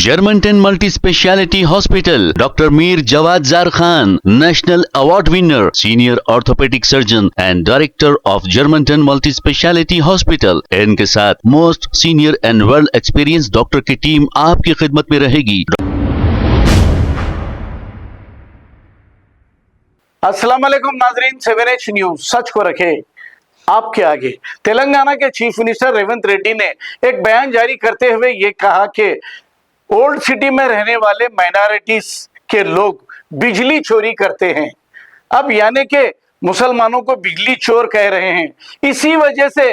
Germantown Multi Speciality Hospital, Dr. Mir Jawad Zar Khan, National Award winner, Senior Orthopedic Surgeon and Director of Germantown Multi Speciality Hospital. इनके साथ most senior and well experience doctor की team आपकी खिदमत में रहेगी। अस्सलाम वालेकुम नाजरीन, 7H न्यूज सच को रखे आपके आगे। तेलंगाना के चीफ मिनिस्टर रेवंत रेड्डी ने एक बयान जारी करते हुए ये कहा कि ओल्ड सिटी में रहने वाले माइनॉरिटीज के लोग बिजली चोरी करते हैं। अब यानी कि मुसलमानों को बिजली चोर कह रहे हैं, इसी वजह से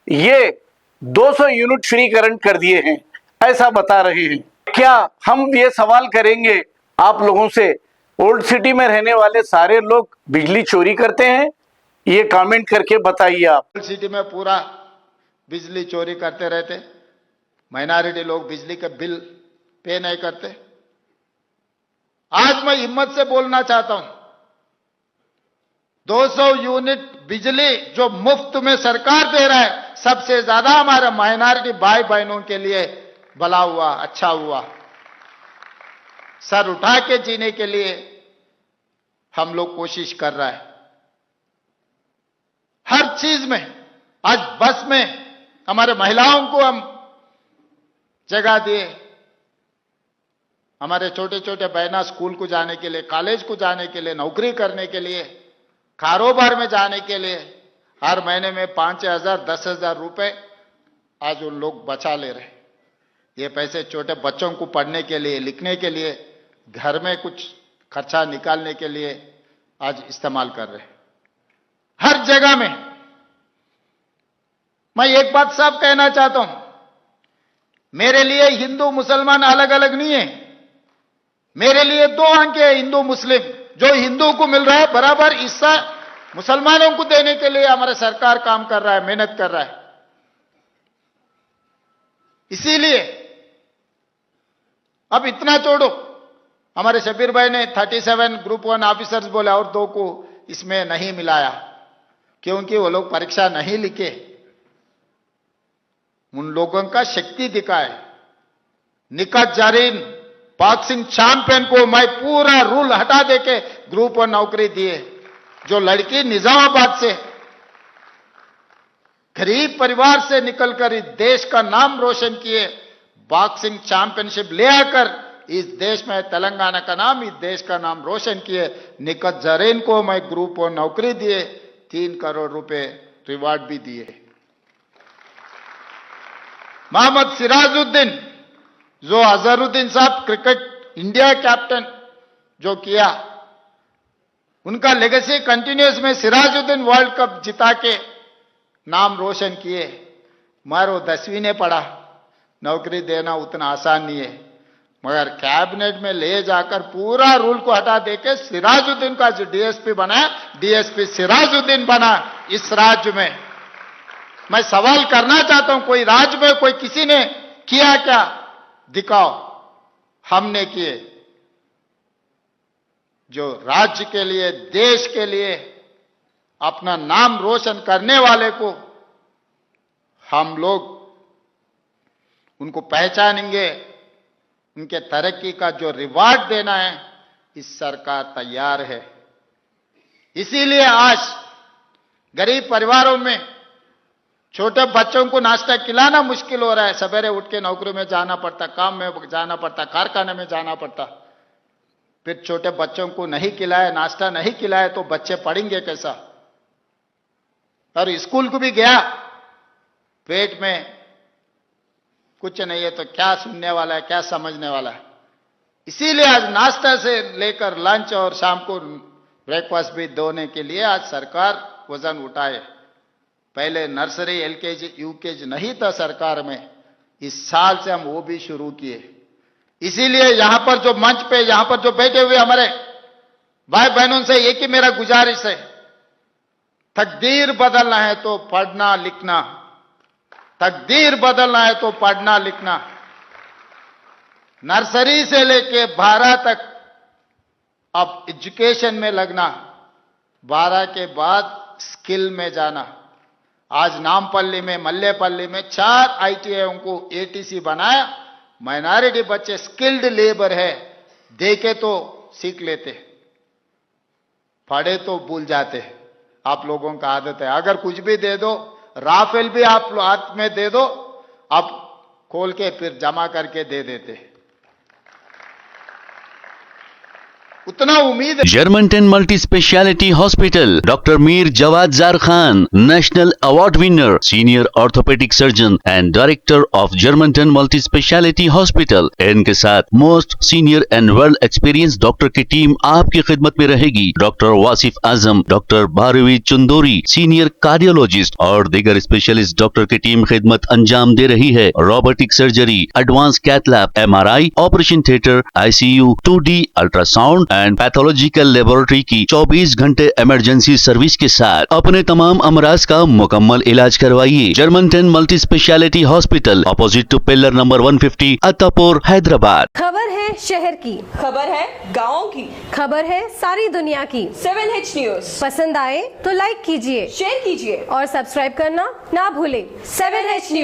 ये 200 यूनिट फ्री करंट कर दिए हैं, ऐसा बता रहे हैं। क्या हम ये सवाल करेंगे आप लोगों से, ओल्ड सिटी में रहने वाले सारे लोग बिजली चोरी करते हैं? ये कमेंट करके बताइए आप। ओल्ड सिटी में पूरा बिजली चोरी करते रहते, माइनॉरिटी लोग बिजली के बिल पे नहीं करते। आज मैं हिम्मत से बोलना चाहता हूं, 200 यूनिट बिजली जो मुफ्त में सरकार दे रहा है, सबसे ज्यादा हमारे माइनॉरिटी भाई बहनों के लिए भला हुआ, अच्छा हुआ। सर उठा के जीने के लिए हम लोग कोशिश कर रहा है हर चीज में। आज बस में हमारे महिलाओं को हम जगह दिए, हमारे छोटे छोटे बहना स्कूल को जाने के लिए, कॉलेज को जाने के लिए, नौकरी करने के लिए, कारोबार में जाने के लिए हर महीने में 5,000 10,000 रुपए आज उन लोग बचा ले रहे। ये पैसे छोटे बच्चों को पढ़ने के लिए, लिखने के लिए, घर में कुछ खर्चा निकालने के लिए आज इस्तेमाल कर रहे। हर जगह में मैं एक बात साफ कहना चाहता हूं, मेरे लिए हिंदू मुसलमान अलग अलग नहीं है। मेरे लिए दो आंखें हैं, हिंदू मुस्लिम। जो हिंदू को मिल रहा है बराबर हिस्सा मुसलमानों को देने के लिए हमारा सरकार काम कर रहा है, मेहनत कर रहा है। इसीलिए अब इतना छोड़ो, हमारे शबीर भाई ने 37 ग्रुप 1 ऑफिसर्स बोले और 2 को इसमें नहीं मिलाया क्योंकि वो लोग परीक्षा नहीं लिखे। उन लोगों का शक्ति दिखाए। निकत जरीन बॉक्सिंग चैंपियन को मैं पूरा रूल हटा देके ग्रुप 1 नौकरी दिए। जो लड़की निजामाबाद से गरीब परिवार से निकलकर इस देश का नाम रोशन किए, बॉक्सिंग चैंपियनशिप ले आकर इस देश में तेलंगाना का नाम, इस देश का नाम रोशन किए। निकत जरीन को मैं ग्रुप 1 नौकरी दिए, 3 करोड़ रुपए रिवार्ड भी दिए। मोहम्मद सिराजुद्दीन, जो अजहरुद्दीन साहब क्रिकेट इंडिया कैप्टन जो किया, उनका लेगेसी कंटिन्यूस में सिराजुद्दीन वर्ल्ड कप जिता के नाम रोशन किए। मगर वो 10वीं ने पढ़ा, नौकरी देना उतना आसान नहीं है। मगर कैबिनेट में ले जाकर पूरा रूल को हटा देके सिराजुद्दीन का जो डीएसपी बना, डीएसपी सिराजुद्दीन बना इस राज्य में। मैं सवाल करना चाहता हूं, कोई राज्य में कोई किसी ने किया क्या? दिखाओ। हमने किए। जो राज्य के लिए, देश के लिए अपना नाम रोशन करने वाले को हम लोग उनको पहचानेंगे, उनके तरक्की का जो रिवार्ड देना है, इस सरकार तैयार है। इसीलिए आज गरीब परिवारों में छोटे बच्चों को नाश्ता खिलाना मुश्किल हो रहा है। सवेरे उठ के नौकरी में जाना पड़ता, काम में जाना पड़ता, कारखाने में जाना पड़ता। फिर छोटे बच्चों को नहीं खिलाए, नाश्ता नहीं खिलाए तो बच्चे पढ़ेंगे कैसा? और स्कूल को भी गया, पेट में कुछ नहीं है तो क्या सुनने वाला है, क्या समझने वाला है? इसीलिए आज नाश्ता से लेकर लंच और शाम को ब्रेकफास्ट भी देने के लिए आज सरकार वजन उठाए। पहले नर्सरी, एलकेजी, यूकेजी नहीं था सरकार में, इस साल से हम वो भी शुरू किए। इसीलिए यहां पर जो मंच पे, यहां पर जो बैठे हुए हमारे भाई बहनों से एक ही मेरा गुजारिश है, तकदीर बदलना है तो पढ़ना लिखना, तकदीर बदलना है तो पढ़ना लिखना। नर्सरी से लेके 12 तक अब एजुकेशन में लगना, 12 के बाद स्किल में जाना। आज नामपल्ली में, मल्लेपल्ली में 4 आईटीआईओं को एटीसी बनाया। माइनॉरिटी बच्चे स्किल्ड लेबर है, देखे तो सीख लेते, पढ़े तो भूल जाते। आप लोगों का आदत है, अगर कुछ भी दे दो, राफेल भी आप हाथ में दे दो, आप खोल के फिर जमा करके दे देते। उतना उम्मीद है। Germantown Multi Speciality Hospital, Dr. Mir Jawad Zar Khan, National Award winner, Senior Orthopedic Surgeon and Director of Germantown Multi Speciality Hospital। इनके साथ most senior and world experience doctor की टीम आपकी खिदमत में रहेगी। Doctor Wasif Azam, doctor Bharvi Chandori, senior cardiologist और दीगर specialist doctor की टीम खिदमत अंजाम दे रही है। Robotic surgery, advance cath lab, MRI, operation theatre, ICU, 2D ultrasound and pathological laboratory की 24 घंटे इमरजेंसी सर्विस के साथ अपने तमाम अमराज का मुकम्मल इलाज करवाइए। Germanten multi speciality hospital, opposite to pillar number 150, Attapur, Hyderabad. खबर है शहर की, खबर है गाँव की, खबर है सारी दुनिया की। 7H न्यूज पसंद आए तो लाइक कीजिए, शेयर कीजिए और सब्सक्राइब करना ना भूलें। 7H news.